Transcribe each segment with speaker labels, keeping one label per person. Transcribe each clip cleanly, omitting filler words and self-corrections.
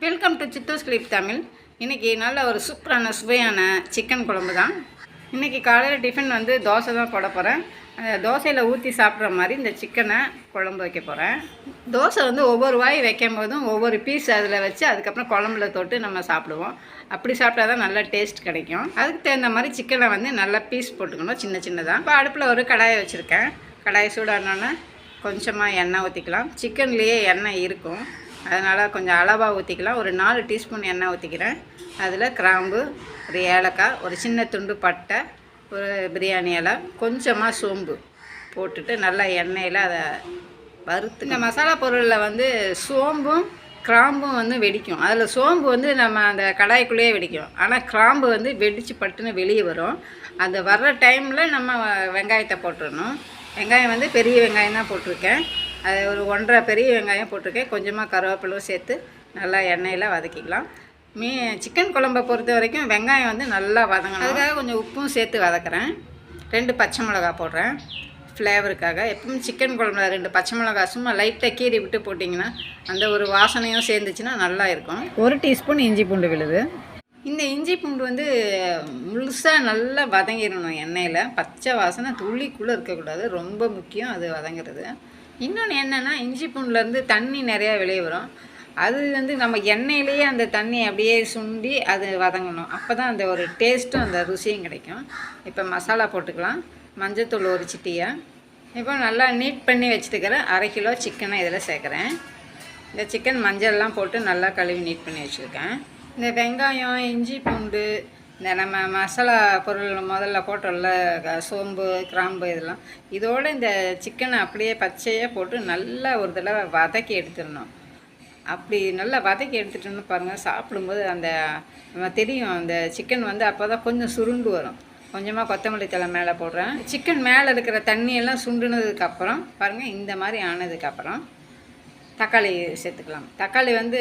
Speaker 1: Welcome to சித்தூஸ் clip Tamil. இன்றைக்கி நல்ல ஒரு சூப்பரான சுவையான சிக்கன் குழம்பு தான். இன்றைக்கி காலையில் டிஃபன் வந்து தோசை தான் போட போகிறேன். தோசையில் ஊற்றி சாப்பிட்ற மாதிரி இந்த சிக்கனை குழம்பு வைக்க போகிறேன். தோசை வந்து ஒவ்வொரு வாய் வைக்கும் போதும் ஒவ்வொரு பீஸ் அதில் வச்சு அதுக்கப்புறம் குழம்புல தொட்டு நம்ம சாப்பிடுவோம். அப்படி சாப்பிட்டா தான் நல்ல டேஸ்ட் கிடைக்கும். அதுக்கு தகுந்த மாதிரி சிக்கனை வந்து நல்லா பீஸ் போட்டுக்கணும், சின்ன சின்னதாக. இப்போ அடுப்பில் ஒரு கடாயை வச்சுருக்கேன். கடாயை சூடானோன்னே கொஞ்சமாக எண்ணெய் ஊற்றிக்கலாம். சிக்கன்லேயே எண்ணெய் இருக்கும், அதனால் கொஞ்சம் அளவாக ஊற்றிக்கலாம். ஒரு 4 டீஸ்பூன் எண்ணெய் ஊற்றிக்கிறேன். அதில் கிராம்பு, ஒரு ஏலக்காய், ஒரு சின்ன துண்டு பட்டை, ஒரு பிரியாணி இலை, கொஞ்சமாக சோம்பு போட்டுட்டு நல்லா எண்ணெயில் அதை வறுத்து. இந்த மசாலா பொருளில் வந்து சோம்பும் கிராம்பும் வந்து வெடிக்கும். அதில் சோம்பு வந்து நம்ம அந்த கடாய்க்குள்ளேயே வெடிக்கும், ஆனால் கிராம்பு வந்து வெடித்து பட்டுன்னு வெளியே வரும். அந்த வர்ற டைமில் நம்ம வெங்காயத்தை போட்டுடணும். வெங்காயம் வந்து பெரிய வெங்காயம் தான் போட்டிருக்கேன். அது ஒரு 1.5 பெரிய வெங்காயம் போட்டிருக்கேன். கொஞ்சமாக கருவேப்பிலும் சேர்த்து நல்லா எண்ணெயில் வதக்கிக்கலாம். சிக்கன் குழம்பை பொறுத்த வரைக்கும் வெங்காயம் வந்து நல்லா வதங்கணும். அதுக்காக கொஞ்சம் உப்பும் சேர்த்து வதக்குறேன். 2 பச்சை மிளகா போடுறேன் ஃப்ளேவருக்காக. எப்பவும் சிக்கன் குழம்புல 2 பச்சை மிளகா சும்மா லைட்டாக கீறி விட்டு போட்டிங்கன்னா அந்த ஒரு வாசனையும் சேர்ந்துச்சுன்னா நல்லா இருக்கும். 1 டீஸ்பூன் இஞ்சி பூண்டு விழுது. இந்த இஞ்சி பூண்டு வந்து முழுசாக நல்லா வதங்கிடணும் எண்ணெயில். பச்சை வாசனை துள்ளிக்குள்ளே இருக்கக்கூடாது, ரொம்ப முக்கியம் அது வதங்கிறது. இன்னொன்று என்னென்னா, இஞ்சி பூண்டுலேருந்து தண்ணி நிறையா வெளியே வரும். அது வந்து நம்ம எண்ணெயிலேயே அந்த தண்ணி அப்படியே சுண்டி அது வதங்கணும். அப்போ தான் அந்த ஒரு டேஸ்ட்டும் அந்த ருசியும் கிடைக்கும். இப்போ மசாலா போட்டுக்கலாம். மஞ்சத்தூள் 1 சிட்டியை. இப்போ நல்லா நீட் பண்ணி வச்சுட்டுக்கிறேன். 1/2 கிலோ சிக்கனை இதில் சேர்க்குறேன். இந்த சிக்கன் மஞ்சள்லாம் போட்டு நல்லா கழுவி நீட் பண்ணி வச்சுருக்கேன். இந்த வெங்காயம், இஞ்சி பூண்டு, இந்த நம்ம மசாலா பொருள் முதல்ல போட்டோம்ல, சோம்பு, கிராம்பு, இதெல்லாம் இதோடு இந்த சிக்கனை அப்படியே பச்சையாக போட்டு நல்லா ஒரு தடவை வதக்கி எடுத்துடணும். அப்படி நல்லா வதக்கி எடுத்துட்டோன்னு பாருங்கள், சாப்பிடும்போது அந்த நம்ம தெரியும் அந்த சிக்கன் வந்து அப்போ தான் கொஞ்சம் சுருண்டு வரும். கொஞ்சமாக கொத்தமல்லி தழை மேலே போடுறேன். சிக்கன் மேலே இருக்கிற தண்ணியெல்லாம் சுண்டுனதுக்கப்புறம் பாருங்கள், இந்த மாதிரி ஆனதுக்கப்புறம் தக்காளி சேர்த்துக்கலாம். தக்காளி வந்து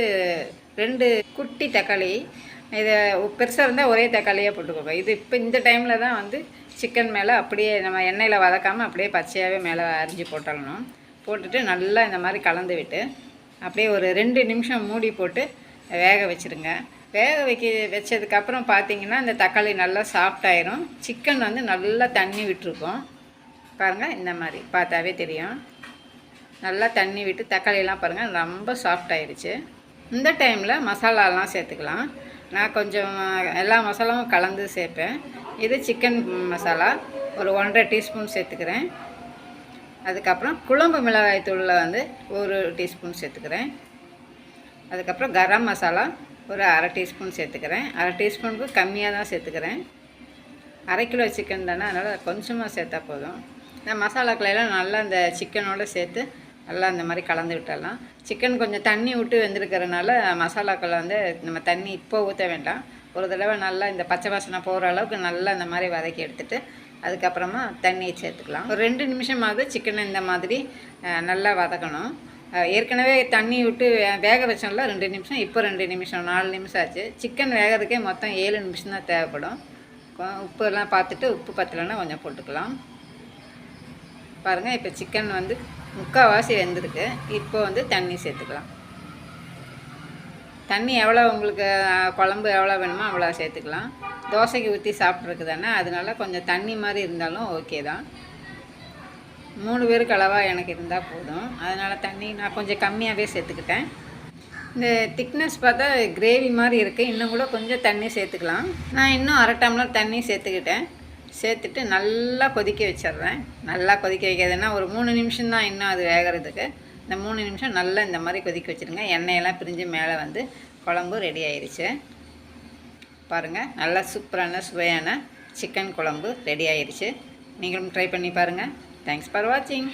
Speaker 1: 2 குட்டி தக்காளி. இதை பெருசாக இருந்தால் ஒரே தக்காளியாக போட்டுக்கோங்க. இது இப்போ இந்த டைமில் தான் வந்து சிக்கன் மேலே அப்படியே நம்ம எண்ணெயில் வதக்காமல் அப்படியே பச்சையாகவே மேலே அரிஞ்சு போட்டுடணும். போட்டுட்டு நல்லா இந்த மாதிரி கலந்து விட்டு அப்படியே ஒரு 2 நிமிஷம் மூடி போட்டு வேக வச்சுருங்க. வச்சதுக்கப்புறம் பார்த்திங்கன்னா இந்த தக்காளி நல்லா சாஃப்டாயிரும். சிக்கன் வந்து நல்லா தண்ணி விட்டுருக்கோம் பாருங்கள். இந்த மாதிரி பார்த்தாவே தெரியும். நல்லா தண்ணி விட்டு தக்காளியெல்லாம் பாருங்கள் ரொம்ப சாஃப்டாகிடுச்சு. இந்த டைமில் மசாலாலாம் சேர்த்துக்கலாம். நான் கொஞ்சம் எல்லா மசாலாவும் கலந்து சேர்ப்பேன். இது சிக்கன் மசாலா ஒரு 1.5 டீஸ்பூன் சேர்த்துக்கிறேன். அதுக்கப்புறம் குழம்பு மிளகாய் தூளில் வந்து 1 டீஸ்பூன் சேர்த்துக்கிறேன். அதுக்கப்புறம் கரம் மசாலா ஒரு 1/2 டீஸ்பூன் சேர்த்துக்கிறேன். 1/2 டீஸ்பூனுக்கு கம்மியாக தான் சேர்த்துக்கிறேன். 1/2 கிலோ சிக்கன் தானே, அதனால் கொஞ்சமாக சேர்த்தா போதும். இந்த மசாலாக்களெல்லாம் நல்லா இந்த சிக்கனோடு சேர்த்து நல்லா இந்த மாதிரி கலந்து விட்டுடலாம். சிக்கன் கொஞ்சம் தண்ணி விட்டு வெந்திருக்கிறதுனால மசாலாக்களை வந்து நம்ம தண்ணி இப்போ ஊற்ற வேண்டாம். ஒரு தடவை நல்லா இந்த பச்சை வாசனை போகிற அளவுக்கு நல்லா இந்த மாதிரி வதக்கி எடுத்துகிட்டு அதுக்கப்புறமா தண்ணியை சேர்த்துக்கலாம். ஒரு 2 நிமிஷமாவது சிக்கனை இந்த மாதிரி நல்லா வதக்கணும். ஏற்கனவே தண்ணி விட்டு வேக வச்சோம்ல 2 நிமிஷம், இப்போ 2 நிமிஷம், 4 நிமிஷம் ஆச்சு. சிக்கன் வேகிறதுக்கே மொத்தம் 7 நிமிஷம் தான் தேவைப்படும். உப்பு எல்லாம் பார்த்துட்டு உப்பு பத்தலைன்னா கொஞ்சம் போட்டுக்கலாம். பாருங்கள், இப்போ சிக்கன் வந்து 3/4 வெந்திருக்கு. இப்போ வந்து தண்ணி சேர்த்துக்கலாம். தண்ணி எவ்வளோ உங்களுக்கு குழம்பு எவ்வளோ வேணுமோ அவ்வளோ சேர்த்துக்கலாம். தோசைக்கு ஊற்றி சாப்பிட்ருக்கு தானே, அதனால கொஞ்சம் தண்ணி மாதிரி இருந்தாலும் ஓகே தான். 3 பேருக்கு அளவாக எனக்கு இருந்தால் போதும். அதனால் தண்ணி நான் கொஞ்சம் கம்மியாகவே சேர்த்துக்கிட்டேன். இந்த திக்னஸ் பார்த்தா கிரேவி மாதிரி இருக்குது. இன்னும் கூட கொஞ்சம் தண்ணி சேர்த்துக்கலாம். நான் இன்னும் 1/2 டம்ளர் தண்ணி சேர்த்துக்கிட்டேன். சேர்த்துட்டு நல்லா கொதிக்க வச்சிட்றேன். நல்லா கொதிக்க வைக்கிறதுனா ஒரு 3 நிமிஷம் தான் இன்னும் அது வேகிறதுக்கு. இந்த 3 நிமிஷம் நல்லா இந்த மாதிரி கொதிக்க வச்சுருங்க. எண்ணெயெல்லாம் பிரிஞ்சு மேலே வந்து குழம்பு ரெடி ஆயிடுச்சு. பாருங்கள், நல்லா சூப்பரான சுவையான சிக்கன் குழம்பு ரெடி ஆயிடுச்சு. நீங்களும் ட்ரை பண்ணி பாருங்கள். தேங்க்ஸ் ஃபார் வாட்சிங்.